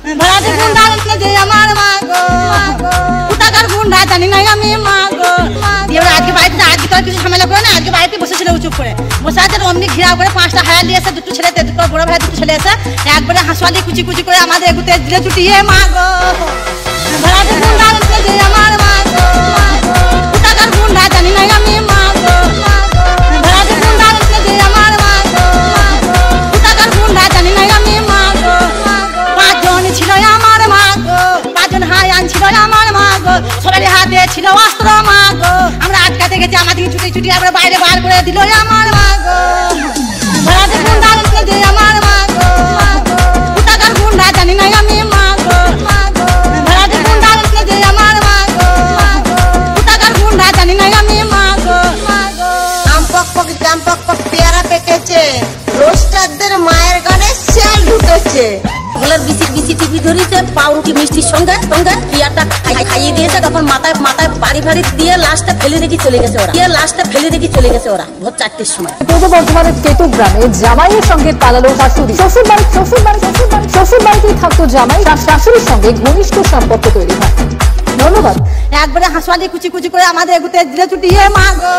ভাড়াতে গুন্ডা যে আমার মা গো, কোথাকার গুন্ডা জানি না আমি মা গো। দিয়ে আজকে বাড়িতে আজকে তো কিছু ঝামেলা করে না, আজকে বাড়িতে বসেছিল চুপ করে বসে আছে। অমনি ঘিরা করে 5টা হায়ার নিয়ে এসে, দুটো ছেলে, দুটো বড় ভাই, দুটো ছেলে এসে একবারে হাঁসুয়ালি কুচি কুচি করে আমাদের এগুতে দিলে চুটিয়ে মা গো। ভাড়াতে গুন্ডা যে আমার মা গো, কোথাকার গুন্ডা জানি না আমি মা গো। ভাড়াতে গুন্ডা যে আমার মা গো, কোথাকার গুন্ডা জানি না আমি মা গো। 5 জন ছিল আমার মা গো, 5 জন হায়ান ছিল আমার মা গো। সবারই হাতে ছিল অস্ত্র মা গো। আমরা আটকাতে গেছি, আমাদের ছুটি ছুটি আমরা বাইরে বার করে দিল আমার মা গো। ভাড়াতে গুন্ডা যে আমার মা গো, কোথাকার গুন্ডা জানি না আমি মা গো। ভাড়াতে গুন্ডা যে আমার মা গো, কোথাকার গুন্ডা জানি না আমি মা গো। আম পক পক জাম পক পক পেয়ারা পেকেছে, রোস্টারদের মায়ের গানে শেল ঢুকেছে। ওগুলোর বিসি বিসি টিপি ধরেছে, পাউরুটি মিষ্টির সঙ্গে সঙ্গে পিয়ারটা খাইয়ে দিয়েছে। তখন মাথায় মাথায় বাড়ি বাড়ি দিয়ে লাশটা ফেলে রেখে চলে গেছে ওরা, ওরা ভোর 4টের সময়। পূর্ব বর্ধমানের কেতু গ্রামে জামাইয়ের সঙ্গে পালালো শাশুড়ি। শ্বশুর বাড়িতেই থাকতো জামাই, তার শাশুড়ির সঙ্গে ঘনিষ্ঠ সম্পর্ক তৈরি হয়। ধন্যবাদ। একবারে হাঁসুয়ালি কুচি কুচি করে আমাদের এগুতে দিলে চুটিয়ে মা গো।